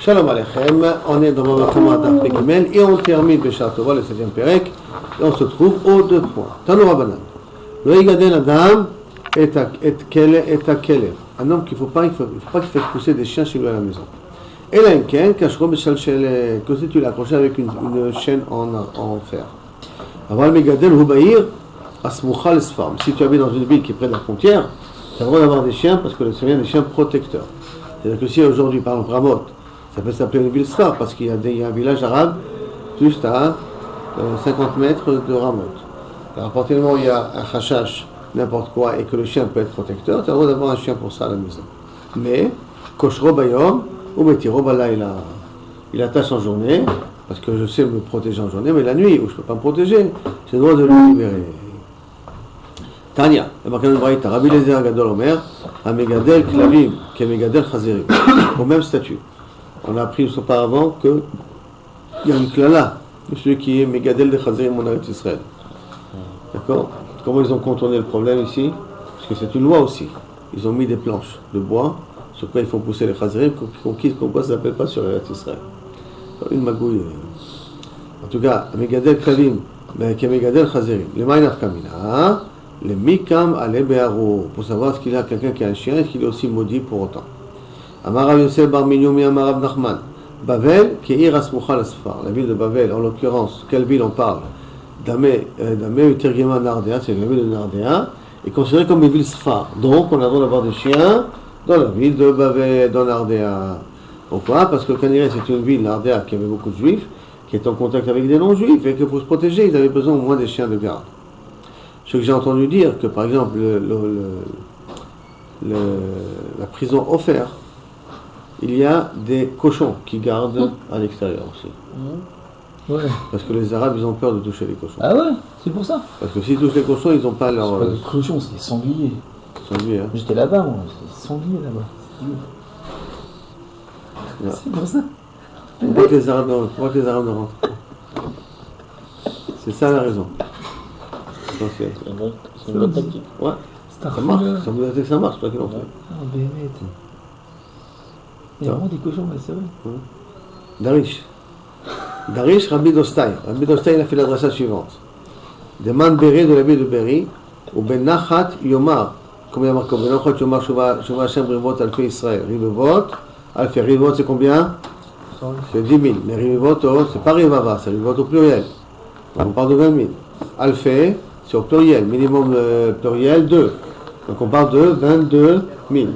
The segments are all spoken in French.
Shalom Aleichem, on est dans le Daf Pegimel et on termine Béchar Tova, le 7e Pérec, et on se trouve aux 2 points. Tano Rabbanan. Lo yigadel Adam et à Kelev. Un homme qu'il ne faut pas qu'il fasse pousser des chiens chez lui à la maison. Et là, que si tu l'as accroché avec une chaîne en fer. Aval Megadel Hubaïr, Asmoucha Sfarm. Si tu habites dans une ville qui est près de la frontière, tu as le droit d'avoir des chiens parce que c'est bien des chiens protecteurs. C'est-à-dire que si aujourd'hui, par exemple, Ramot, ça peut s'appeler une ville Sfar parce qu'il y a un village arabe juste à 50 mètres de Ramot. Alors, à partir du moment où il y a un chachash, n'importe quoi, et que le chien peut être protecteur, tu as le droit d'avoir un chien pour ça à la maison. Mais, Koshro Bayom, ou Metiro Balayla, il attache en journée, parce que je sais me protéger en journée, mais la nuit, où je ne peux pas me protéger, j'ai le droit de le libérer. Tania, le Marcan Braïta, Rabbi Lezer Gadol Omer, Amegadel Klavim, Kemegadel Chazerim, au même statut. On a appris auparavant qu'il y a une klala, celui qui est Megadel de Chazerim en Eretz Israël. D'accord? Comment ils ont contourné le problème ici? Parce que c'est une loi aussi. Ils ont mis des planches de bois sur quoi ils font pousser les Chazerim, qu'on ça ne s'appelle pas sur Eretz Israël. Une magouille. En tout cas, Megadel Klavim, Kemegadel Chazerim. Le Maïnaf Kamina, le Mikam Ale Be'aro, pour savoir ce qu'il a quelqu'un qui a un chien, est-ce qu'il est aussi maudit pour autant. Amarav Yosef Bar Minyomi Amarav Nachman. Bavel, Keir Asmoucha Lasfar. La ville de Bavel, en l'occurrence, quelle ville on parle? Damé Utergema Nardea, c'est la ville de Nardea, est considérée comme une ville Sfar. Donc, on a le droit d'avoir des chiens dans la ville de Bavel, dans Nardea. Pourquoi? Parce que Caniré, c'est une ville, Nardea, qui avait beaucoup de juifs, qui est en contact avec des non-juifs, et que pour se protéger, ils avaient besoin au moins des chiens de garde. Ce que j'ai entendu dire, que par exemple, la prison offerte, il y a des cochons qui gardent à l'extérieur aussi. Ouais. Parce que les Arabes, ils ont peur de toucher les cochons. Ah ouais, c'est pour ça. Parce que s'ils touchent les cochons, ils n'ont pas leur... C'est pas des cochons, c'est des sangliers. Sanglier, hein. J'étais là-bas, moi, c'est des sangliers là-bas. Ouais. C'est pour ça. Pourquoi que les Arabes ne rentrent pas? C'est ça la raison. C'est une bonne tactique. Ouais, ça marche. Ça vous a dit que ça marche, toi qui l'en fais. Ah, Bémet. Il y a vraiment des cochons, là, c'est vrai. Darish, Rabbi Dostai. Rabbi Dostai, il a fait la drasha suivante. Demande Béré de la ville de Béry, ou Ben Nachat Yomar. Combien il y a marqué? Ben Nachat Yomar, Shova Hashem Rivot Alfei Israël. Rivot, Alfei Rivot, c'est combien? C'est 10 000. Mais Rivot, c'est pas Rivava, c'est Rivot au pluriel. Donc on parle de 20 000. Alfei, c'est au pluriel. Minimum pluriel, 2. Donc on parle de 22 000.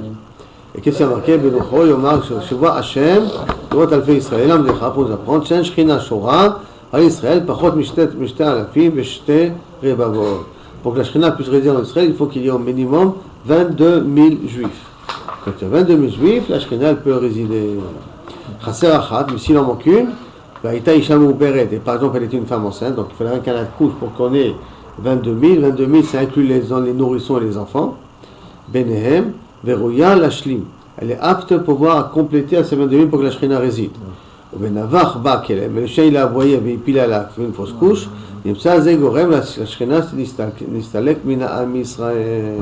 Et qu'est-ce qu'il y a marqué? Benocho Yomar Shova Hashem Rivot Alfei Israël. Amdecha, pour nous apprendre. Shen Shechina Shora à Israël, Pachot Mishte Alafim, Veshte Revavot. Pour que la Shechina puisse résider en Israël, il faut qu'il y ait au minimum 22 000 juifs. Quand il y a 22 000 juifs, la Shechina elle peut résider. Chaser Achat, mais s'il en manque une, Vaïta Isham Uberet, et par exemple elle était une femme enceinte, donc il faudrait qu'elle accouche pour qu'on ait 22 000. 22 000, ça inclut les nourrissons et les enfants. Benehem, Verouya Lashlim. Elle est apte pour pouvoir compléter à ces 22 000 pour que la Shechina réside. Mais le chien il a aboyé, et puis il a fait une fausse couche. Et ça, Zegorem, la Shechina, c'est Nistalek Mina Am Israël.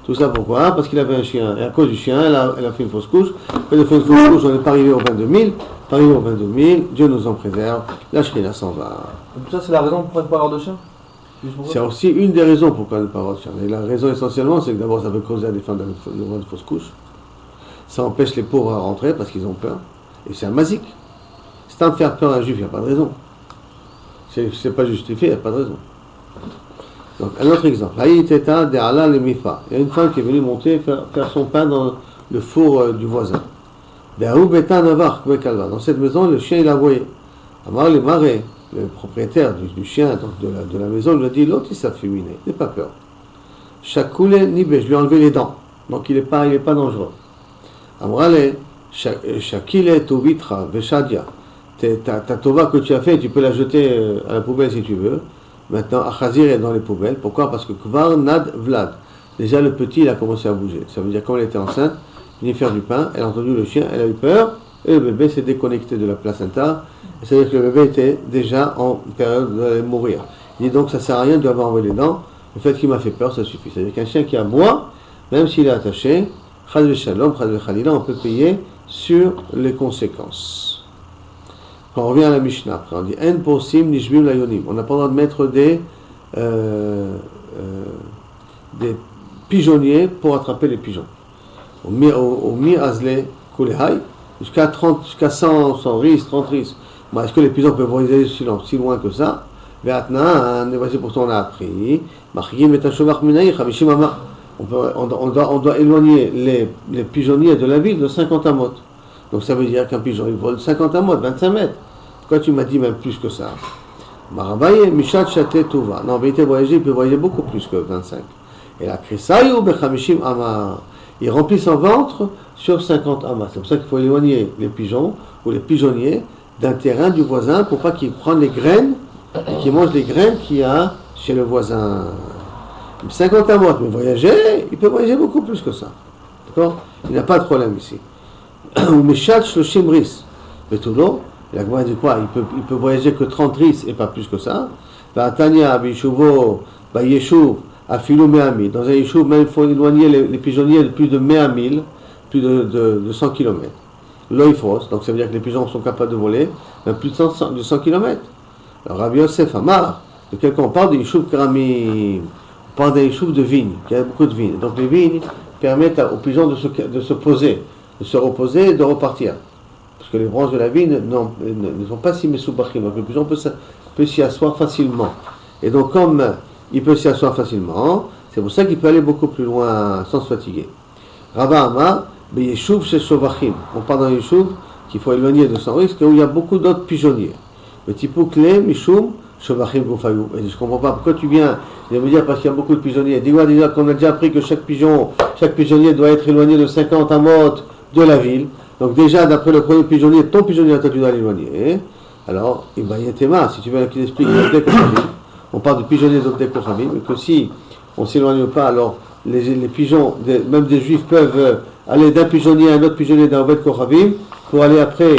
Tout ça pourquoi? Parce qu'il avait un chien. Et à cause du chien, elle a fait une fausse couche. Quand elle a fait une fausse couche, on n'est pas arrivé aux 22 000. Pas arrivé aux 22 000, Dieu nous en préserve. La Shechina s'en va. Donc ça, c'est la raison pour ne pas avoir de chien? C'est aussi une des raisons pourquoi ne pas avoir de chien. Et la raison essentiellement, c'est que d'abord, ça peut causer à des femmes de fausse couche. Ça empêche les pauvres à rentrer parce qu'ils ont peur. Et c'est un masique. C'est un faire peur à un juif, il n'y a pas de raison. C'est pas justifié, il n'y a pas de raison. Donc, un autre exemple. Il y a une femme qui est venue monter, faire son pain dans le four du voisin. Dans cette maison, le chien, il a aboyé. Amar le marais, le propriétaire du chien, donc de la maison, lui a dit, l'autre, il s'est féminé, n'aie pas peur. Chakoule nibé, je lui ai enlevé les dents. Donc, il n'est pas dangereux. Amrale, Shakile Tovitra Veshadia. Ta tova que tu as fait, tu peux la jeter à la poubelle si tu veux. Maintenant, Achazir est dans les poubelles. Pourquoi? Parce que Kvar Nad Vlad. Déjà, le petit, il a commencé à bouger. Ça veut dire, quand elle était enceinte, venir faire du pain, elle a entendu le chien, elle a eu peur, et le bébé s'est déconnecté de la placenta. C'est-à-dire que le bébé était déjà en période de mourir. Il dit donc, ça ne sert à rien de lui avoir enlevé les dents. Le fait qu'il m'a fait peur, ça suffit. C'est-à-dire qu'un chien qui aboie, même s'il est attaché, Chaz Shalom, Chaz Khalila, on peut payer sur les conséquences. Quand on revient à la Mishnah, après on dit En posim nishbim layonim. On n'a pas le droit de mettre des pigeonniers pour attraper les pigeons. Au mi azle kulehai, jusqu'à 100 ris, 30 ris. Bon, est-ce que les pigeons peuvent voyager si loin que ça? Voici pourtant on a appris. On doit éloigner les pigeonniers de la ville de 50 amot. Donc ça veut dire qu'un pigeon il vole 50 amot, 25 mètres. Pourquoi tu m'as dit même plus que ça? Marabaye, Mishat Chate Touva. Non, en vérité, il peut voyager beaucoup plus que 25. Et la Krisayu Bechamishim Amar. Il remplit son ventre sur 50 amas. C'est pour ça qu'il faut éloigner les pigeons ou les pigeonniers d'un terrain du voisin pour pas qu'ils prennent les graines et qu'ils mangent les graines qu'il y a chez le voisin. 50 amas, mais voyager, il peut voyager beaucoup plus que ça. D'accord? Il n'y a pas de problème ici. Ou Mishat Shloshim Ris. Mais tout l'eau, la Gemara dit quoi? Il peut voyager que 30 ris et pas plus que ça. Tanya, Bishuvo, Yeshuv, Afilou Mehamil. Dans un Yeshuv, même il faut éloigner les pigeonniers de plus de Mehamil, plus de 100 km. Loïfos, donc ça veut dire que les pigeons sont capables de voler, même plus de 100 km. Alors Rabbi Yosef Amar, de quelqu'un on parle d'un Yeshuv Karamim, on parle d'un Yeshuv de vignes, il y a beaucoup de vignes. Donc les vignes permettent aux pigeons de se poser, de se reposer et de repartir. Parce que les branches de la vigne ne sont pas si mesoubachim, donc le pigeon peut s'y asseoir facilement. Et donc comme il peut s'y asseoir facilement, c'est pour ça qu'il peut aller beaucoup plus loin sans se fatiguer. Rabba Amar, Yeshuv chez Shovachim. On parle d'un Yeshuv qu'il faut éloigner de son risque où il y a beaucoup d'autres pigeonniers. Le Tipoukle, Mishum, Shovachim Gufayou. Et je ne comprends pas pourquoi tu viens de me dire parce qu'il y a beaucoup de pigeonniers. Dis-moi déjà qu'on a déjà appris que chaque pigeonnier doit être éloigné de 50 amot de la ville. Donc déjà, d'après le premier pigeonnier, ton pigeonnier, toi tu dois l'éloigner. Alors, Ibayetema, si tu veux qu'il explique, on parle de pigeonniers d'Obdek Kochavim, mais que si on ne s'éloigne pas, alors les pigeons, même des juifs peuvent aller d'un pigeonnier à un autre pigeonnier d'Obdek Kochavim pour aller après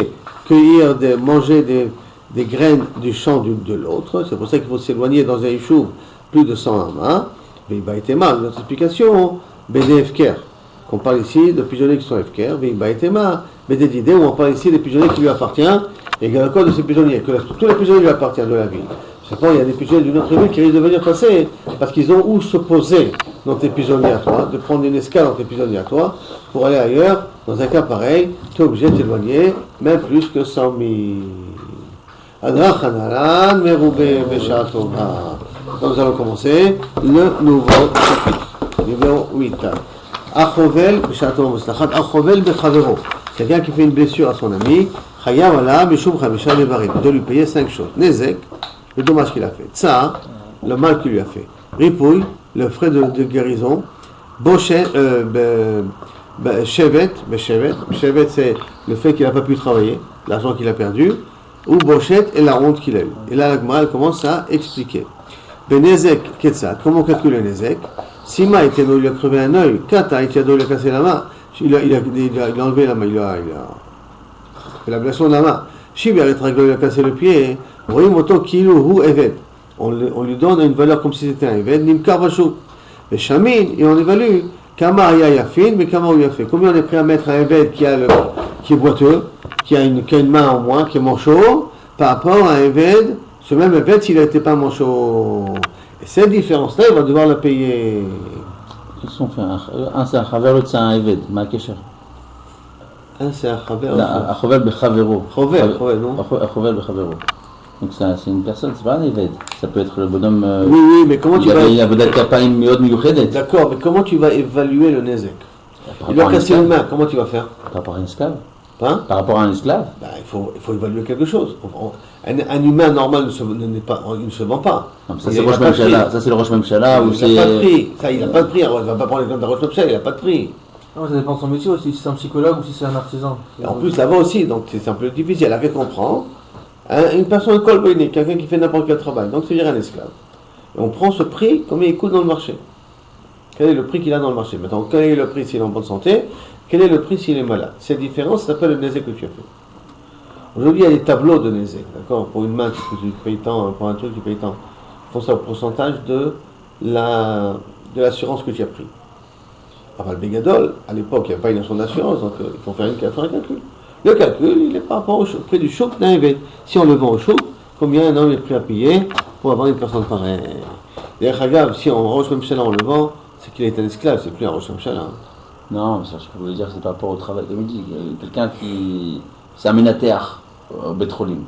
cueillir, manger des graines du champ de l'autre. C'est pour ça qu'il faut s'éloigner dans un yeshuv plus de 100 amas. Mais Ibayetema, notre explication, Bede Efker. On parle ici de pigeonniers qui sont Efker, Baetema, mais des idées où on parle ici des pigeonniers qui lui appartiennent, et il y a encore de ces pigeonniers, que tous les pigeonniers lui appartiennent de la ville. Je sais pas, il y a des pigeonniers d'une autre ville qui risquent de venir passer, parce qu'ils ont où se poser dans tes pigeonniers à toi, de prendre une escale dans tes pigeonniers à toi, pour aller ailleurs. Dans un cas pareil, tu es obligé de t'éloigner, même plus que 100 000. Adrach Hanaran, Meroubé, Besha Tova. Donc nous allons commencer le nouveau chapitre, numéro 8. Achovel, quelqu'un qui fait une blessure à son ami, de lui payer 5 choses. Nezek, le dommage qu'il a fait. Tsa, le mal qu'il lui a fait. Ripouille, le frais de guérison. Bochet, Shevet, c'est le fait qu'il n'a pas pu travailler, l'argent qu'il a perdu. Ou Bochet et la honte qu'il a eue. Et là, la Gemara commence à expliquer. Benezek, Ketzat, comment calculer le Nezek? Sima était il lui a crevé un œil, Kata il a cassé la main, il a enlevé la main, il a fait l'ablation de la main. Shibi il a cassé le pied, Moto Kilu Hu Eved. On lui donne une valeur comme si c'était un Eved, Nimkar Vachou. Et Shamin, et on évalue, Kama Yafin, mais Kama Yafin. Combien on est prêt à mettre un Eved qui est boiteux, qui a une main en moins, qui est manchot, par rapport à un Eved, ce même Eved s'il n'était pas manchot. Et cette différence-là, il va devoir la payer. Qu'est-ce qu'on fait? Un c'est un chaver, l'autre c'est un eved. Ma kesher. Un c'est un chaver. Un chovel bechavero. Chovel, non? Un chovel bechavero. Donc c'est une personne, c'est pas un eved. Ça peut être le bonhomme. Oui, mais comment tu vas. Il a peut-être kapayim miod miyuchedet. D'accord, mais comment tu vas évaluer le nezek? Il lui a cassé une main, comment tu vas faire? Par rapport à un esclave. Hein? Par rapport à un esclave. Il faut évaluer quelque chose. Un humain normal ne se vend pas. Non, ça c'est Rosh Memshala. Ça c'est le Rosh Memshala ou c'est. Il n'a pas de prix. Ça, il n'a pas de prix. Alors, il ne va pas prendre l'exemple d'un Rosh Memshala, il n'a pas de prix. Non, ça dépend de son métier aussi, si c'est un psychologue ou si c'est un artisan. Et en plus, là-bas aussi, donc c'est un peu difficile. Avec on prend une personne colbonique, quelqu'un qui fait n'importe quel travail, donc c'est-à-dire un esclave. Et on prend ce prix, combien il coûte dans le marché. Quel est le prix qu'il a dans le marché? Maintenant, quel est le prix s'il est en bonne santé? Quel est le prix s'il est malade? Cette différence s'appelle le nezek que tu as fait. Aujourd'hui, il y a des tableaux de nezek, d'accord? Pour une main, tu payes tant, pour un truc, tu payes tant. Ils font ça au pourcentage de l'assurance que tu as pris. Alors, le Bégadol, à l'époque, il n'y avait pas une notion d'assurance, donc il faut faire un calcul. Le calcul, il est par rapport au prix du chouk d'un évêque. Si on le vend au chouk, combien un homme est prêt à payer pour avoir une personne pareille? D'ailleurs, regarde, si on Rosh Mimshala on le vend, c'est qu'il est un esclave, c'est plus un Rosh Mimshala. Non, ça, je peux vous dire, c'est par rapport au travail. Comme il dit, quelqu'un qui. C'est un ménateur au pétrolim.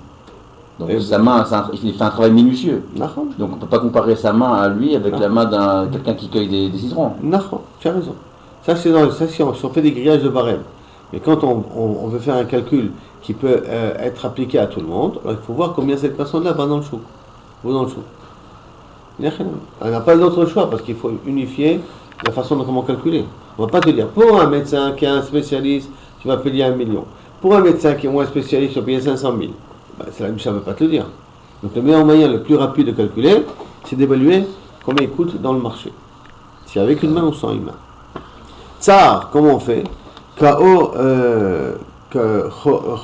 Donc sa main, il fait un travail minutieux. D'accord. Donc on ne peut pas comparer sa main à lui avec la main d'un quelqu'un qui cueille des citrons. D'accord, tu as raison. Ça, si on fait des grillages de barème. Mais quand on veut faire un calcul qui peut être appliqué à tout le monde, alors il faut voir combien cette personne-là va dans le chouk. Va dans le chouk. On n'a pas d'autre choix parce qu'il faut unifier la façon de comment calculer. On ne va pas te dire, pour un médecin qui est un spécialiste, tu vas payer 1 million. Pour un médecin qui est moins spécialiste, tu vas payer 500 000. C'est la Mishnah ne veut pas te le dire. Donc le meilleur moyen, le plus rapide de calculer, c'est d'évaluer combien il coûte dans le marché. Si avec une main ou sans une main. Tsar, comment on fait? Kao,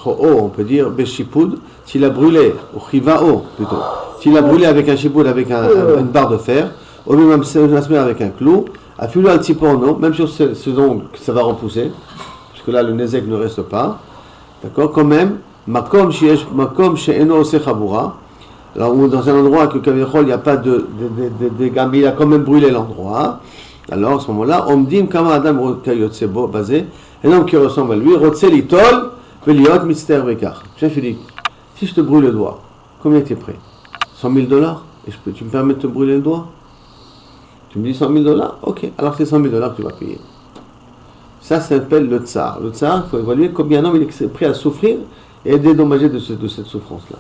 on peut dire Beshipud, s'il a brûlé, ou Chivao plutôt, s'il a brûlé avec un Shipud, avec une barre de fer, ou même avec un clou, à Fulu al Tiporno, même sur ces ongles, ça va repousser, parce que là le Nezek ne reste pas, d'accord, quand même, Makom she'eno ose chabura, alors dans un endroit que Kavechol, il n'y a pas de dégâts, mais il a quand même brûlé l'endroit, alors à ce moment-là, Omdim Kama Adam Kayotsebo, basé, un homme qui ressemble à lui, Rotse Litol, Veliot Mister Bekar. Je dis, si je te brûle le doigt, combien tu es prêt? 100 000 $? Et tu me permets de te brûler le doigt? Tu me dis 100 000 $? Ok, alors c'est 100 000 $ que tu vas payer. Ça s'appelle le tsar. Le tsar, il faut évaluer combien un homme il est prêt à souffrir et être dédommagé de cette souffrance-là.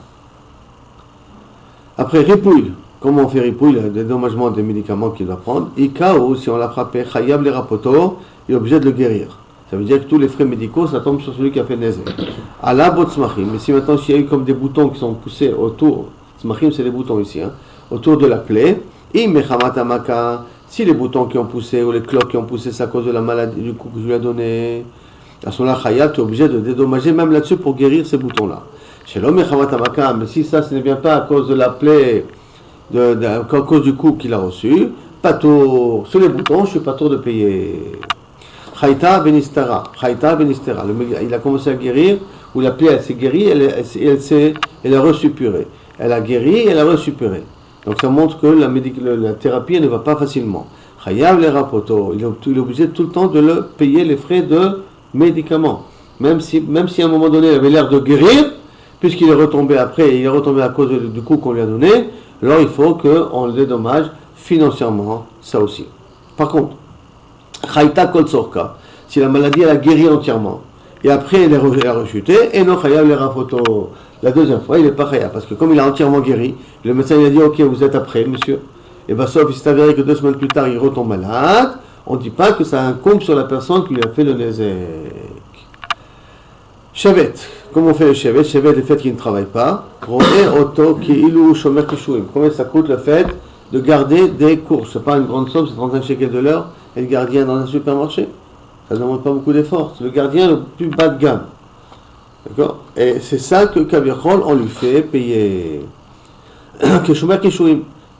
Après, ripouille. Comment on fait ripouille? Le dédommagement des médicaments qu'il doit prendre. Ikao, si on l'a frappé, Chayab le rapoto, il est obligé de le guérir. Ça veut dire que tous les frais médicaux, ça tombe sur celui qui a fait Nezek. Allah bot smachim. Mais si maintenant, s'il y a eu comme des boutons qui sont poussés autour, smachim c'est les boutons ici, autour de la plaie, si les boutons qui ont poussé ou les cloques qui ont poussé, c'est à cause de la maladie du coup que je lui ai donné, à ce moment-là, Chayab, tu es obligé de dédommager même là-dessus pour guérir ces boutons-là. Chez l'homme, mais si ça, ce ne vient pas à cause de la plaie, à cause du coup qu'il a reçu, pas tour, sur les boutons, je suis pas tour de payer. Chaïta benistera. Il a commencé à guérir, ou la plaie elle s'est guérie, elle a resuppuré. Elle a guéri, elle a resuppuré. Donc ça montre que la thérapie ne va pas facilement. Chayav le rapoto. Il est obligé tout le temps de payer les frais de médicaments. Même si à un moment donné il avait l'air de guérir, puisqu'il est retombé après, il est retombé à cause du coup qu'on lui a donné, alors il faut qu'on le dédommage financièrement, ça aussi. Par contre, Chaïta kol sorka, si la maladie elle a guéri entièrement, et après elle a rechuté, et non chayav le rapoto. La deuxième fois, il n'est pas chayav, parce que comme il a entièrement guéri, le médecin il a dit ok, vous êtes après, monsieur. Et bien sauf il s'est avéré que 2 semaines plus tard, il retombe malade, on ne dit pas que ça incombe sur la personne qui lui a fait le nezek. Shevet, comment on fait le shevet? Shevet, le fait qu'il ne travaille pas. Combien ça coûte le fait de garder des courses? Ce n'est pas une grande somme, c'est 35 shekels de l'heure. Et le gardien dans un supermarché, ça ne demande pas beaucoup d'efforts. C'est le gardien le plus bas de gamme. D'accord? Et c'est ça que Kavirchol, on lui fait payer.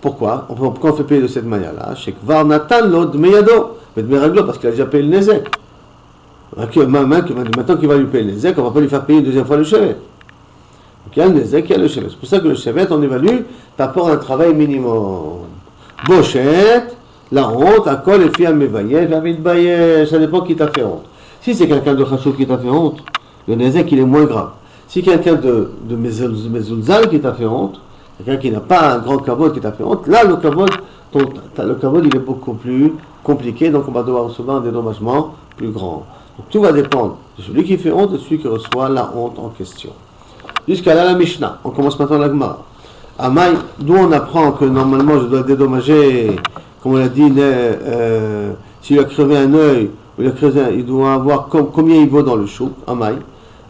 Pourquoi? Pourquoi on fait payer de cette manière-là? Parce qu'il a déjà payé le nezek. Maintenant qu'il va lui payer le nezek, on ne va pas lui faire payer une deuxième fois le chevet. Donc il y a le nezek, il y a le chevet. C'est pour ça que le chevet, on évalue par rapport à un travail minimum. Bochette, la honte, à quoi les filles mévaillent, ça dépend qui t'a fait honte. Si c'est quelqu'un de Khashouf qui t'a fait honte, le nezek il est moins grave. Si quelqu'un de Mezulzal qui t'a fait honte, quelqu'un qui n'a pas un grand kavod qui t'a fait honte, là le kavod il est beaucoup plus compliqué, donc on va devoir recevoir un dédommagement plus grand. Donc tout va dépendre de celui qui fait honte et de celui qui reçoit la honte en question. Jusqu'à là la Mishnah, on commence maintenant la Gemara. Amay, d'où on apprend que normalement je dois dédommager, comme on l'a dit, s'il a crevé un œil, il doit avoir combien il vaut dans le chouk, Amay.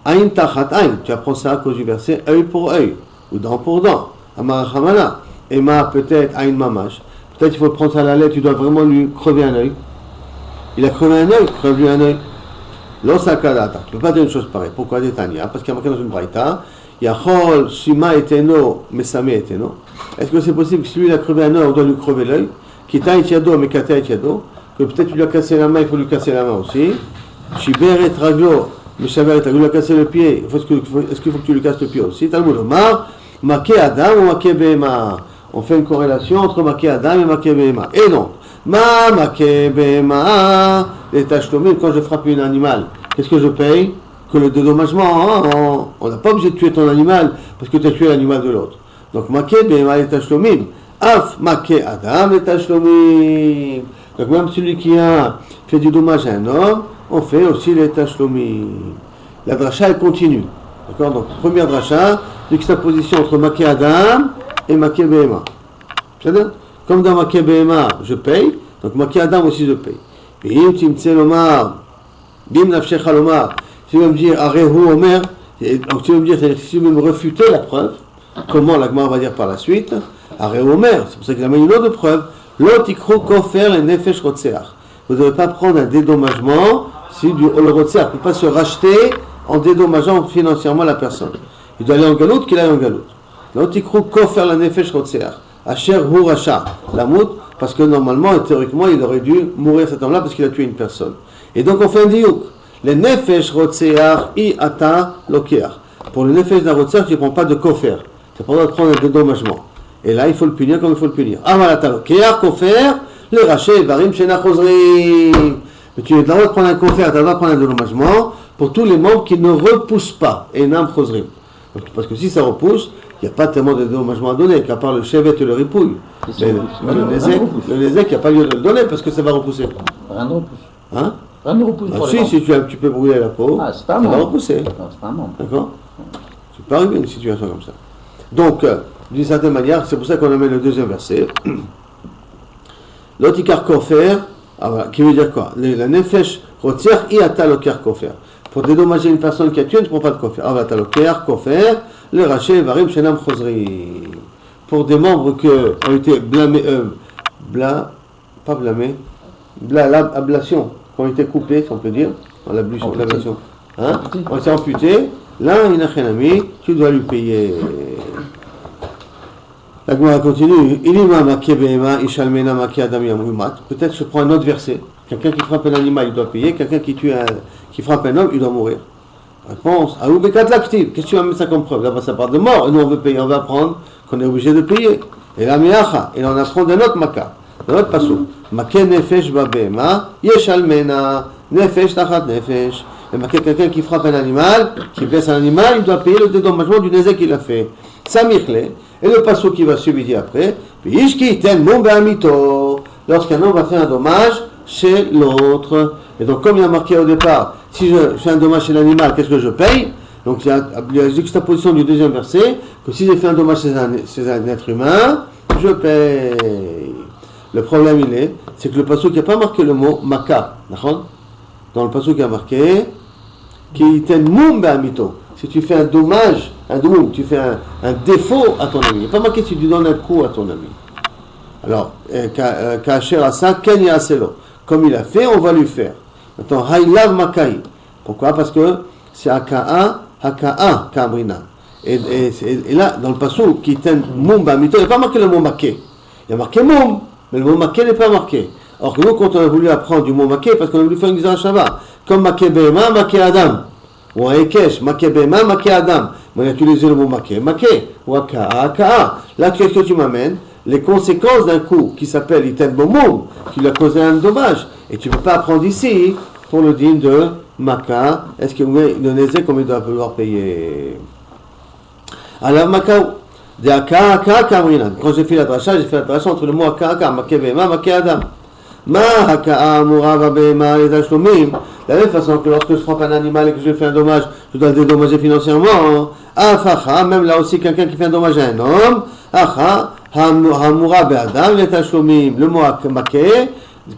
Aïn tachat aïn, tu apprends ça à cause du verset œil pour œil, ou dent pour dent. Amarachamana, Ema peut-être aïn mamash. Peut-être il faut prendre ça à la lettre, tu dois vraiment lui crever un œil. Il a crevé un œil, crève-lui un œil. L'osakadata, tu ne peux pas dire une chose pareille. Pourquoi Détania? Parce qu'il y a marqué dans une braïta, Yachol, Suma eteno, Mesame eteno. Est-ce que c'est possible que si lui il a crevé un œil, on doit lui crever l'œil? Kita etiado, Mekata etiado. que peut-être tu lui as cassé la main, il faut lui casser la main aussi. Shiber et raglo, Meshaver et raglo, il a cassé le pied, est-ce qu'il faut que tu lui casses le pied aussi? Talmud Omar, Maké Adam ou Maké Behema. On fait une corrélation entre Maké Adam et Maké Behema. Et non, Maké Behema, les tachtomim, quand je frappe un animal, qu'est-ce que je paye? Que le dédommagement. On n'a pas obligé de tuer ton animal parce que tu as tué l'animal de l'autre. Donc Maké Behema et tachtomim. Af Maké Adam et tachtomim. Donc même celui qui a fait du dommage à un homme, on fait aussi les tachtomim. La dracha, elle continue. D'accord? Donc première dracha, juxtaposition entre Maké Adam et Maké Behema. C'est-à-dire, comme dans Maké Behema, je paye, donc Maké Adam aussi je paye. Bim Timtse Lomar, Bim Nafshecha Lomar, si tu veux me dire Arehu Omer, donc tu veux me dire, c'est-à-dire si tu veux me refuter la preuve, comment la Gemara va dire par la suite, Arehu Omer, c'est pour ça qu'il a mis une autre preuve, L'otikro kofer le nefesh rotseach. Vous ne devez pas prendre un dédommagement si le rotseach ne peut pas se racheter en dédommageant financièrement la personne. Il doit aller en galoute, qu'il aille en galoute. L'otikro kofer le nefesh rotseach. Asher hu racha. La mout, parce que normalement, théoriquement, il aurait dû mourir cet homme-là parce qu'il a tué une personne. Et donc on fait un diouk. Le nefesh rotseach i ata lokeach. Pour le nefesh d'un rotseach, tu ne prends pas de kofer. Tu n'as pas le droit de prendre un dédommagement. Et là, il faut le punir comme il faut le punir. Amalata lokeach, kofer, le raché, barim, shena chosrim. Mais tu as le droit de prendre un kofer, tu as le droit de prendre un dédommagement pour tous les membres qui ne repoussent pas. Et nam chosrim. Parce que si ça repousse, il n'y a pas tellement de dédommagement à donner, qu'à part le chevet et le ripouille. Le nézek, il n'y a pas lieu de le donner parce que ça va repousser. Rien ne repousse. Hein? Rien ne repousse pour les membres. Si tu peux brûler la peau, c'est pas un ça va membre. repousser. Non, c'est pas un membre. D'accord? Tu peux arriver à une situation comme ça. Donc, d'une certaine manière, c'est pour ça qu'on amène le deuxième verset. L'otikar kofer, qui veut dire quoi? La nefesh rotziach iata lokar kofer. Pour dédommager une personne qui a tué, tu ne prends pas de kofer. Avata lokar kofer, le raché varim shenam chosri. Pour des membres qui ont été blâmés, ablation, qui ont été coupés, si on peut dire, dans l'ablation. Hein? On s'est amputé. Là, inachenami, tu dois lui payer. La Gemara continue. Peut-être je prends un autre verset. Quelqu'un qui frappe un animal, il doit payer. Quelqu'un qui frappe un homme, il doit mourir. Réponse. Qu'est-ce que tu vas mettre ça comme preuve? Là-bas, ça parle de mort. Et nous, on veut payer. On va apprendre qu'on est obligé de payer. Et la meacha. Et on apprend d'un autre maka. D'un autre passo. Maké nefesh babema. Yeshalmena. Nefesh tachat nefesh. Et marqué quelqu'un qui frappe un animal, qui blesse un animal, il doit payer le dédommagement du nézek qu'il a fait. Samichle. Et le passo qui va suivre dit après, lorsqu'un homme va faire un dommage chez l'autre. Et donc comme il y a marqué au départ, si je fais un dommage chez l'animal, qu'est-ce que je paye? Donc il y a la juxtaposition du deuxième verset, que si j'ai fait un dommage chez un être humain, je paye. Le problème c'est que le passo qui n'a pas marqué le mot maka, d'accord? Dans le passo qui a marqué, qui ten mum be'amito. Si tu fais un dommage, tu fais un défaut à ton ami. Il n'est pas marqué si tu donnes un coup à ton ami. Alors, Kacher Asa, Ken Yaselo. Comme il a fait, on va lui faire. Maintenant, Haylav Makai. Pourquoi? Parce que c'est Haka'a, Kamrina. Et là, dans le passage, qui ten Mum Bamito, il n'y a pas marqué le mot Maké. Il y a marqué Mum, mais le mot Maké n'est pas marqué. Or que nous, quand on a voulu apprendre du mot Maké, parce qu'on a voulu faire une Gizara Shava, comme Maké Behema, Maké Adam. Ou un Ekesh, Maké Behema, Maké Adam. On a utilisé le mot Maké, ou Haka'a. Là, qu'est-ce que tu m'amènes? Les conséquences d'un coup qui s'appelle Iten Bomoum, qui lui a causé un dommage. Et tu ne peux pas apprendre ici pour le digne de Maka. Est-ce que le Nézek, comme il doit vouloir payer? Alors, Maka, de Haka'a, Kamrinan. Quand j'ai fait la dracha entre le mot Haka'a, Maké Behema, Maké Adam. Ma Haka'a, Mourava Behema, les Tashlomim. De la même façon que lorsque je frappe un animal et que je fais un dommage, je dois le dédommager financièrement. Afacha, même là aussi, quelqu'un qui fait un dommage à un homme. Acha, Hamura Be'adam, les Tashlomim. Le mot Maké,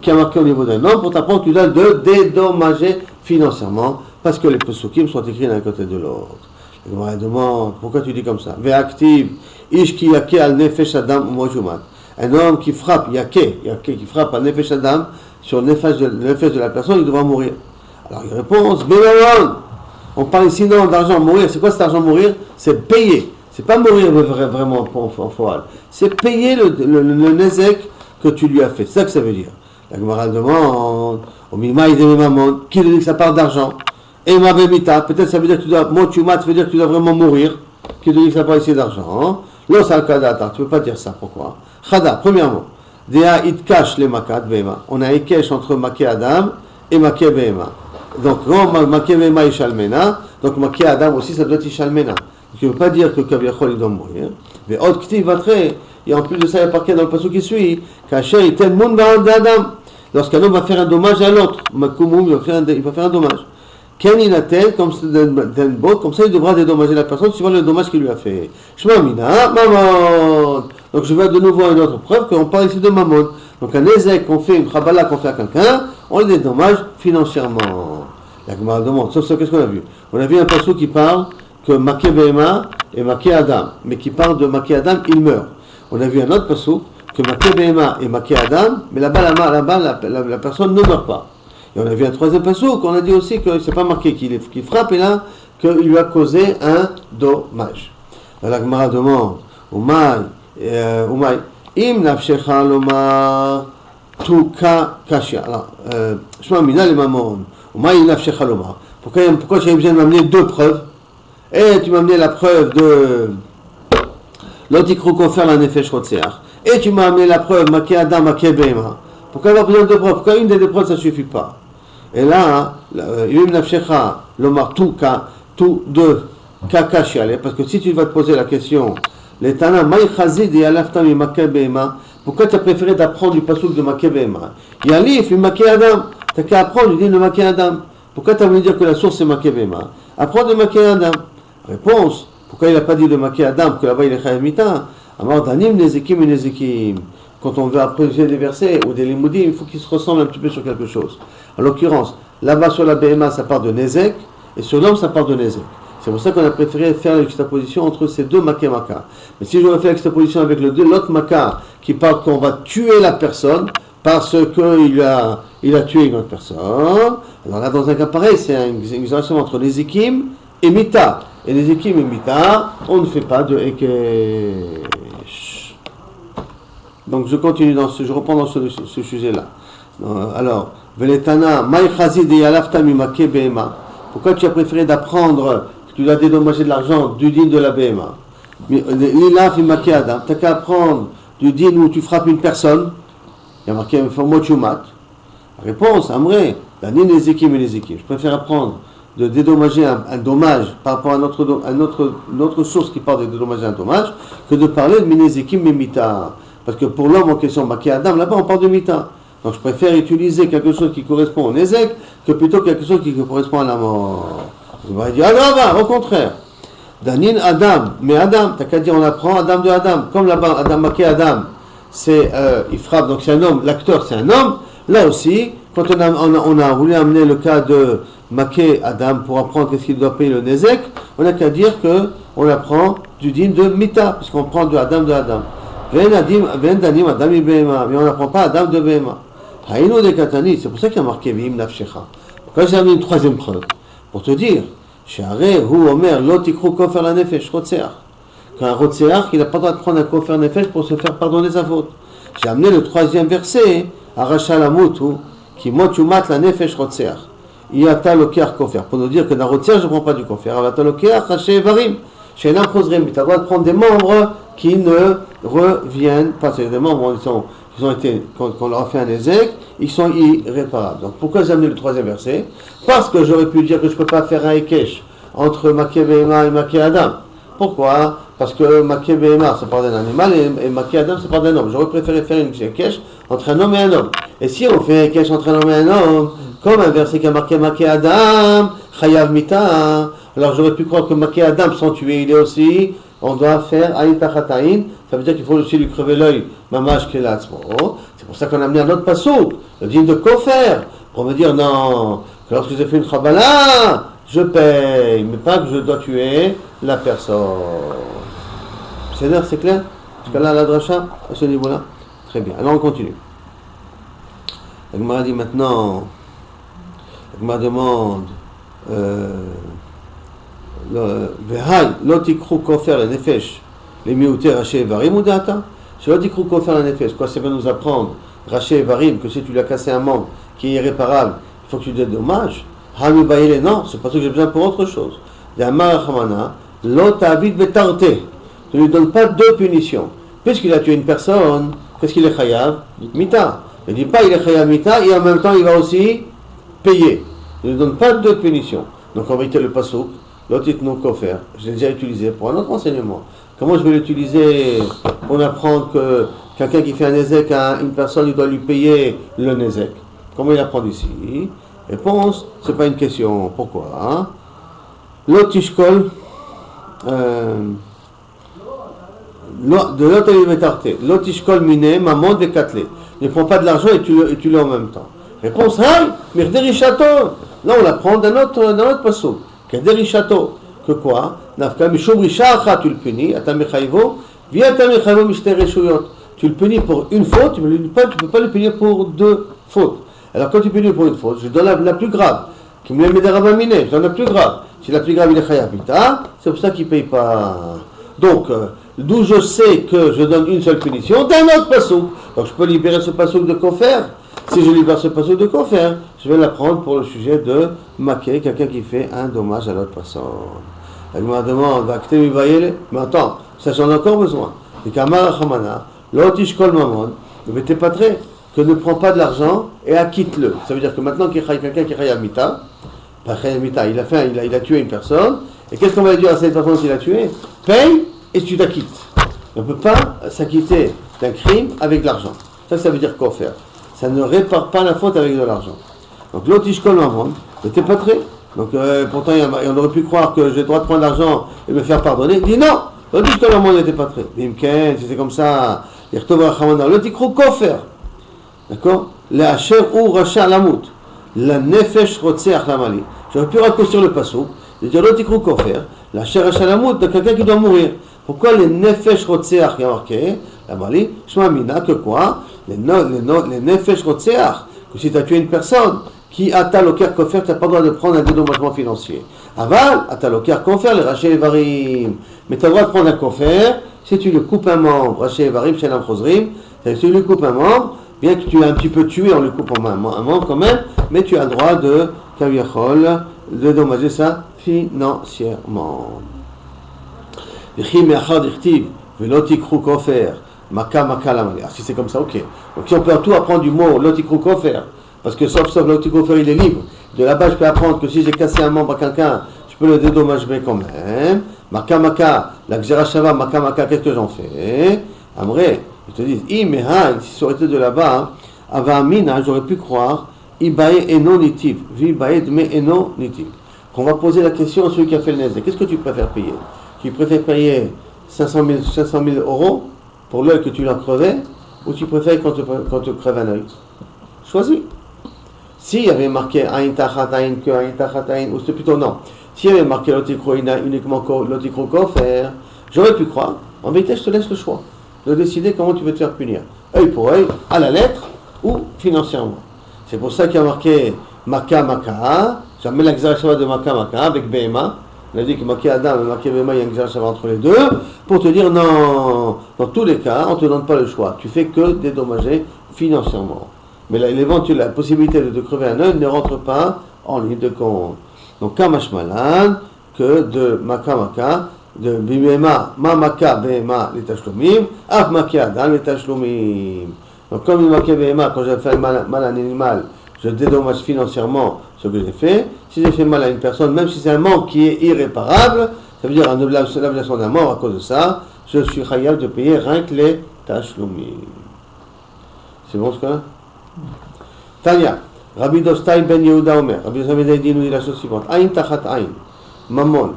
qui a marqué au niveau d'un homme, pour t'apprendre, tu dois le dédommager financièrement, parce que les pesukim sont écrits d'un côté de l'autre. La demande, pourquoi tu dis comme ça? Ve'aktiv, Ishki Yake al Nefesh Adam Mojumat. Un homme qui frappe, Yake, qui frappe al Nefesh Adam, sur le nefesh de la personne, il devra mourir. Alors il répond, Bélaron, on parle ici non d'argent mourir. C'est quoi cet argent mourir? C'est payer. C'est pas mourir vraiment en foal. C'est payer le Nézek que tu lui as fait. C'est ça que ça veut dire. La Gemara demande, au Mima Idem Mamon, qui dit que ça parle d'argent? Et ma bemita, peut-être ça veut dire que tu dois, motumat veut dire que tu dois vraiment mourir, qui dit que ça parle ici d'argent. Lo salkadata, tu ne peux pas dire ça, pourquoi? Chada, premièrement, Dea itkash le makat bema, on a ikesh entre maké Adam et maké bema. Donc, maké bema et shalmena, donc maké Adam aussi ça doit être shalmena. Donc, il ne veut pas dire que Kaviachol il doit mourir. Mais autre ktiv vatre, et en plus de ça, il y a marqué dans le passage qui suit, Kacher itel mun ba'ad d'Adam. Lorsqu'un homme va faire un dommage à l'autre, Makoumou, il va faire un dommage. Ken inatel, comme ça il devra dédommager la personne suivant le dommage qu'il lui a fait. Shema mina, mamon. Donc je vais de nouveau à une autre preuve qu'on parle ici de mamon. Donc un ézek qu'on fait, une khabala qu'on fait à quelqu'un, on le dédommage financièrement. La Gemara demande, sauf ça, qu'est-ce qu'on a vu? On a vu un passage qui parle que Maké Behema et Maké Adam, mais qui parle de Maké Adam, il meurt. On a vu un autre passage que Maké Behema et Maké Adam, mais là-bas, la personne ne meurt pas. Et on a vu un troisième passage qu'on a dit aussi que c'est pas marqué qu'il frappe, et là, qu'il lui a causé un dommage. La Gemara demande, Umay, im nafshecha lomar tuka kashia. Alors, Shema mina le mamon, Umay nafshecha lomar. Pourquoi j'avais besoin de m'amener deux preuves? Et tu m'as amené la preuve de l'antikrou qu'on fait la nefesh rotseach. Et tu m'as amené la preuve maké adam maké behema. Pourquoi avoir besoin de deux preuves? Pourquoi une des deux preuves ça ne suffit pas? Et là, yum nafshecha lomar tout deux kakashiale, parce que si tu vas te poser la question, les tana maï chazid et alaftam et maké behema, pourquoi tu as préféré d'apprendre du pasouk de maké behema? Yalif et maké adam, tu n'as qu'à apprendre du din de maké adam. Pourquoi tu as voulu dire que la source c'est maké behema? Apprends de maké adam. Réponse, pourquoi il n'a pas dit de maké adam, que là-bas il est chayav mita? Amar danim nezekim et nezekim. Quand on veut apprécier des versets ou des limoudim, il faut qu'ils se ressemblent un petit peu sur quelque chose. En l'occurrence, là-bas sur la BMA, ça part de Nezek, et sur l'homme, ça part de Nezek. C'est pour ça qu'on a préféré faire l'extraposition entre ces deux maké maka. Mais si j'aurais fait l'extraposition avec l'autre maka, qui parle qu'on va tuer la personne, parce qu'il a tué une autre personne, alors là, dans un cas pareil, c'est une exagération entre Nezekim et Mita. Et Nezekim et Mita, on ne fait pas de Ekesh. Donc je continue je reprends dans ce sujet-là. Alors, Veletana, Maï Chazid et Alafta Mimake Behema. Pourquoi tu as préféré d'apprendre que tu dois dédommager de l'argent du din de la Behema? Lilaf Mimake Adam. Tu n'as qu'à apprendre du din où tu frappes une personne. Il y a marqué Mochumat. Réponse, Amré, la Nin Ezekim et Ezekim. Je préfère apprendre de dédommager un dommage par rapport à notre source qui parle de dédommager un dommage que de parler de Minezekim et Mita. Parce que pour l'homme en question, Maké Adam, là-bas on parle de Mita. Donc je préfère utiliser quelque chose qui correspond au Nezek que plutôt quelque chose qui correspond à la mort. On va dire, ah non, au contraire. Danin Adam, mais Adam, t'as qu'à dire on apprend Adam de Adam. Comme là-bas, Adam Maké Adam, c'est, il frappe, donc c'est un homme, l'acteur c'est un homme. Là aussi, quand on a voulu amener le cas de Maké Adam pour apprendre qu'est-ce qu'il doit payer le Nezek, on n'a qu'à dire qu'on apprend du din de Mita, puisqu'on prend de Adam de Adam. Mais on n'apprend pas Adam de Behema. Haïno de Katani, c'est pour ça qu'il y a marqué Vim Nafshecha. Pourquoi j'ai amené une troisième preuve? Pour te dire, Share Hu Omer Lotikru Kofer la Nefesh Rotseach. Qu'un Rotseach, il n'a pas le droit de prendre un Kofer Nefesh pour se faire pardonner sa faute. J'ai amené le troisième verset, Aracha Lamutu, qui motumat la Nefesh Rotseach. Iata Lokeach Kofer. Pour nous dire que dans Rotseach, je ne prends pas du Kofer. Avata Lokeach Haché Varim. Chez l'un Chosrem, tu as le droit de prendre des membres qui ne reviennent pas. C'est des membres qui ont été, qu'on leur a fait un ézec, ils sont irréparables. Donc pourquoi j'ai amené le troisième verset? Parce que j'aurais pu dire que je ne peux pas faire un Ekesh entre Maké Behema et Maké Adam. Pourquoi? Parce que Maké Behema, ça part d'un animal, et Maké Adam, ça part d'un homme. J'aurais préféré faire une Ekesh entre un homme et un homme. Et si on fait un Ekesh entre un homme et un homme, comme un verset qui a marqué Maké Adam, Chayav Mita, alors j'aurais pu croire que Maké Adam, sans tuer, il est aussi, on doit faire Aïn Tachataïn, ça veut dire qu'il faut aussi lui crever l'œil, Mamash Kelatzmo. C'est pour ça qu'on a amené un autre passouk, le din de Kofer, pour me dire non, que lorsque j'ai fait une Chabala, je paye, mais pas que je dois tuer la personne. C'est clair? Jusqu'à là, la dracha, à ce niveau-là? Très bien, alors on continue. La Gemara dit maintenant, la Gemara demande, Vehai, lotikru kofer la nefesh, les miouter haché varim ou data. Sur lotikru kofer la nefesh, quoi ça va nous apprendre? Raché Varim, que si tu lui as cassé un membre qui est irréparable, il faut que tu te dédommages. Hami Baïle, non, c'est pas ça que j'ai besoin pour autre chose. Yamar l'autre habite betarte. Tu ne lui donnes pas deux punitions. Puisqu'il a tué une personne, qu'est-ce qu'il est chayav? Mita. Ne dis pas il est chayav mita et en même temps il va aussi payer. Ne lui donne pas deux punitions. Donc en vérité le pasouk, l'autre non kofer, je l'ai déjà utilisé pour un autre enseignement. Comment je vais l'utiliser pour apprendre que quelqu'un qui fait un nezek à une personne, il doit lui payer le nezek? Comment il apprend ici? Réponse, c'est pas une question. Pourquoi? L'autre tishkol, de l'autre alimentarté, l'autre tishkol miné, maman de katlé. Ne prends pas de l'argent et tu l'as en même temps. Réponse, hein, mirderi château. Là, on l'apprend dans notre pasouk. Kaderi château. Que quoi? Nafka mishum rishacha, tu le punis, atamechayvo, via atamechayvo mishtere shuyot. Tu le punis pour une faute, tu ne peux pas le punir pour deux fautes. Alors quand tu punis pour une faute, je donne la plus grave. Qui me met des rabaminé, je donne la plus grave. Si la plus grave il est chayabita, c'est pour ça qu'il ne paye pas. Donc, d'où je sais que je donne une seule punition, d'un autre pasouk. Donc je peux libérer ce pasouk de kofer. Si je libère ce pasouk de kofer, je vais l'apprendre pour le sujet de maquer, quelqu'un qui fait un dommage à l'autre personne. Elle me demande, mais attends, ça j'en ai encore besoin. Et Kamar Hamana, l'otishkol mamon, mais t'es pas très, que ne prends pas de l'argent et acquitte-le. Ça veut dire que maintenant qu'il y a quelqu'un qui est mita, il a tué une personne, et qu'est-ce qu'on va dire à cette personne qu'il a tué? Paye et tu t'acquittes. On ne peut pas s'acquitter d'un crime avec de l'argent. Ça veut dire quoi faire? Ça ne répare pas la faute avec de l'argent. Donc l'otishkol mamon, mais t'es pas très. Donc pourtant on aurait pu croire que j'ai le droit de prendre l'argent et me faire pardonner. Il dit non, l'otishkol mamon n'était pas très. Bimken, si c'est comme ça, l'otikrou kofer. D'accord? La hacher ou racha lamut. La nefesh rotseach lamali. J'aurais pu raccourcir le pasouk, et dire l'otikrou kofer, la hacher racha lamut, de quelqu'un qui doit mourir. Pourquoi les nefesh rotseach qui a marqué, lamali, shma mina, que quoi? Les nefesh rotseach, que si tu as tué une personne, qui a taloker kofer, tu n'as pas le droit de prendre un dédommagement financier. Aval, a taloker kofer, les raché varim. Mais tu as le droit de prendre un kofer, si tu lui coupes un membre, raché varim, shelam chosrim, si tu lui coupes un membre, bien que tu aies un petit peu tué en lui coupant un membre quand même, mais tu as le droit de kaviachol, de dédommager ça financièrement. Si c'est comme ça, ok. Donc si on peut tout apprendre du mot lotikrou kofer, parce que sauf lotikrou kofer il est libre. De là-bas je peux apprendre que si j'ai cassé un membre à quelqu'un, je peux le dédommager quand même. Maka, la gzerashava, maka, qu'est-ce que j'en fais? Amré, ils te disent, si ça aurait été de là-bas, avamina, j'aurais pu croire, ibae eno nitiv, vibae dme eno nitiv. Qu'on va poser la question à celui qui a fait le nezek. Qu'est-ce que tu préfères payer? Tu préfères payer 500 000 euros pour l'œil que tu l'as crevé, ou tu préfères quand tu crèves un œil? Choisis. S'il y avait marqué aïn tachat aïn que aïn tachat aïn, ou c'est plutôt non. S'il y avait marqué l'otikrou uniquement l'otikrou kofer, j'aurais pu croire. En vérité, je te laisse le choix de décider comment tu veux te faire punir. Œil pour œil, à la lettre, ou financièrement. C'est pour ça qu'il y a marqué maka, jamais la gzerashava de maka avec Behema. On a dit que Maki Adam et Maki Behema, il y a une gzerashava entre les deux, pour te dire non, dans tous les cas, on ne te donne pas le choix. Tu fais que dédommager financièrement. Mais la possibilité de te crever un œil ne rentre pas en ligne de compte. Donc, Kamash Malan, que de maka, de Bimema, Mamaka, Behema, les Tashlomim, Af Maki Adam, les Tashlomim. Donc, comme il Maki Behema, quand j'ai fait mal à un animal, je dédommage financièrement ce que j'ai fait. Si j'ai fait mal à une personne, même si c'est un manque qui est irréparable, ça veut dire un ablation d'un mort à cause de ça, je suis chayav de payer rien que les Tashlomim. C'est bon ce cas-là? Tanya, Rabbi Dostai ben Yehuda Omer, Rabbi Zamedai dit nous dit la chose suivante, Aïn tachat aïn, Mammon,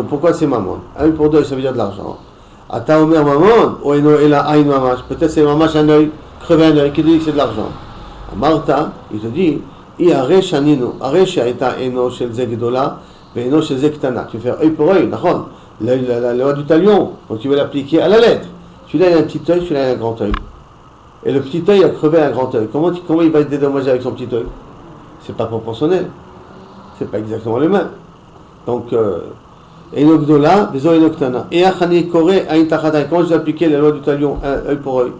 pourquoi c'est Mammon? Un pour deux, ça veut dire de l'argent. Ata Omer Mammon, ou eno ela aïn mamash, peut-être c'est mamash un œil, crever un œil, qui dit que c'est de l'argent. Martha, il te dit, I aresh anino, aresh aïta eno shel ze gedola, ve eno shel ze ktana. Tu fais œil pour œil, d'accord? La loi du talion, donc tu veux l'appliquer à la lettre. Celui-là il a un petit œil, celui-là il a un grand œil. Et le petit œil a crevé un grand œil. Comment il va être dédommagé avec son petit œil? C'est pas proportionnel. C'est pas exactement le même. Donc, Enogdola, Bezo Enoktana. Et Achani Kore, Aïn Tachadai. Comment je vais appliquer la loi du talion, œil pour œil?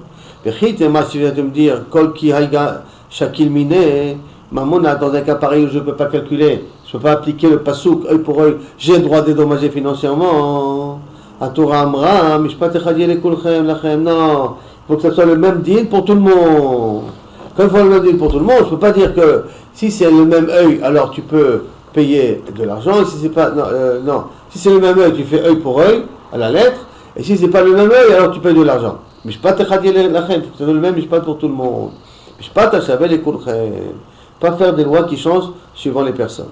Bechit, et moi, si tu viens de me dire, Kol ki haïga shakil mine, Mamona, dans un cas pareil où je ne peux pas calculer, je ne peux pas appliquer le pasouk, œil pour œil, j'ai le droit de dédommager financièrement. À Torah Amra, Mishpat Echad Yelekulchem Lachem, non, il faut que ce soit le même din pour tout le monde. Quand il faut le même din pour tout le monde, je ne peux pas dire que si c'est le même œil, alors tu peux payer de l'argent, si c'est pas, non, si c'est le même œil, tu fais œil pour œil, à la lettre, et si c'est pas le même œil, alors tu payes de l'argent. Mishpat Echad Yelekulchem, il faut que ce soit le même Mishpat pour tout le monde. Mishpat Echad Yelekulchem. Pas faire des lois qui changent suivant les personnes.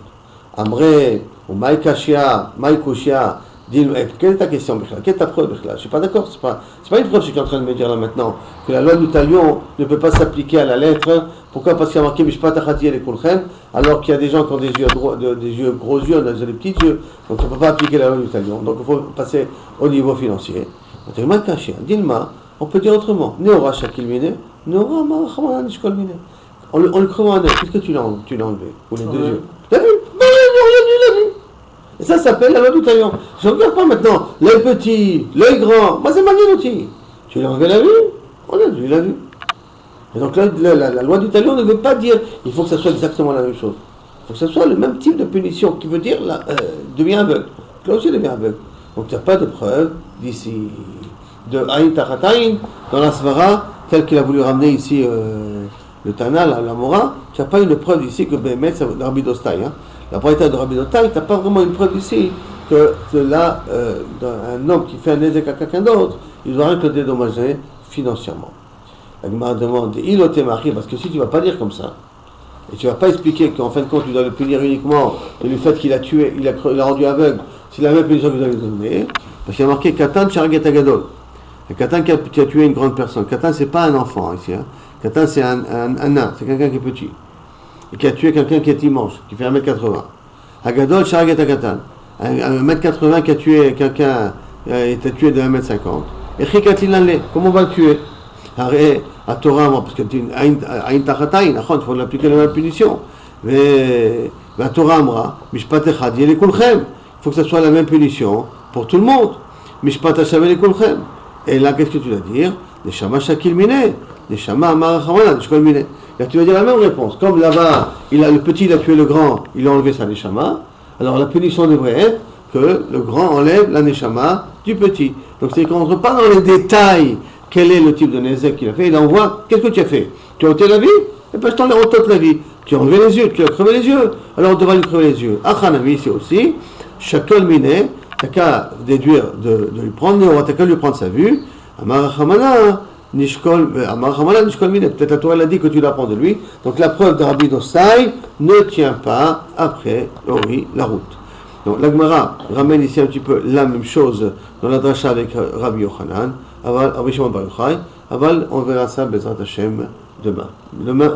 Amré, ou Maïkashia, Maïkushia, dis quelle est ta question, Bichla? Quelle est ta preuve, Bichla? Je ne suis pas d'accord, c'est pas une preuve ce que tu es en train de me dire là maintenant, que la loi du talion ne peut pas s'appliquer à la lettre. Pourquoi? Parce qu'il y a marqué Mishpat Achati et Kulchen, alors qu'il y a des gens qui ont des yeux gros yeux, on a des petits yeux, donc on ne peut pas appliquer la loi du talion. Donc il faut passer au niveau financier. Maïkashia, dis-le-moi, on peut dire autrement. Neora Shakil Mine, Neora Marachamana Nishkol Mine. On le crée en œil. Qu'est-ce que tu l'as enlevé? Ou les deux yeux. T'as vu? Ben, il l'a vu. Et ça s'appelle la loi du talion. Je ne regarde pas maintenant l'œil petit, l'œil grand. Moi, c'est Magnotti. Tu l'as enlevé la vue? On a vu, il l'a vu. Et donc là, la loi du talion ne veut pas dire il faut que ça soit exactement la même chose. Il faut que ça soit le même type de punition qui veut dire deviens aveugle. Là aussi, devient aveugle. Donc tu n'as pas de preuve d'ici. De Aïn Tachataïn, dans la Svara, tel qu'il a voulu ramener ici. Le Tana, la Mora, tu n'as pas une preuve ici que Bémet, c'est Rabbi Dostai. La braïta de Rabbi Dostai, tu n'as pas vraiment une preuve ici que là, un homme qui fait un ézek à quelqu'un d'autre, il doit rien que dédommager financièrement. La Gemara demande, il ote mari, parce que si tu ne vas pas dire comme ça, et tu ne vas pas expliquer qu'en fin de compte, tu dois le punir uniquement du fait qu'il a tué, il a rendu aveugle, c'est la même punition que tu dois lui donner, parce qu'il y a marqué Katan Charget Agadol. Le Katan qui a tué une grande personne. Katan, c'est pas un enfant ici. Katan, c'est un nain, c'est quelqu'un qui est petit. Et qui a tué quelqu'un qui est immense, qui fait 1m80. Agadol, Sharaget Katan. Un 1m80 qui a tué quelqu'un, était tué de 1m50. Et Chikatinale, comment on va le tuer? À Torah, parce que tu Aïn Tachataïn, il faut l'appliquer la même punition. Mais à Torah, Mishpat Echad Yelekulchem. Il faut que ce soit la même punition pour tout le monde. Mishpat Echad Yelekulchem. Et là, qu'est-ce que tu vas dire? Neshama Shakil Mine. Neshama Marachamana, Nishkol Mine. Là, tu vas dire la même réponse. Comme là-bas, le petit il a tué le grand, il a enlevé sa Neshama. Alors la punition devrait être que le grand enlève la Neshama du petit. Donc c'est qu'on ne rentre pas dans les détails. Quel est le type de Nézek qu'il a fait? Il envoie, qu'est-ce que tu as fait? Tu as ôté la vie? Et bien je t'enlève toute la vie. Tu as enlevé les yeux, tu as crevé les yeux. Alors on devra lui crever les yeux. Achanami, c'est aussi, Shakol Mine, t'as qu'à déduire de lui prendre, t'as qu'à lui prendre sa vue. Amarachamana, Nishkol Mine. Peut-être la Torah elle a dit que tu l'apprends de lui. Donc la preuve de Rabbi Dostai ne tient pas après la route. Donc la Gemara ramène ici un petit peu la même chose dans la dracha avec Rabbi Yochanan, Rabbi Shimon Bar Yochai. On verra ça Bezrat Hashem demain. Demain.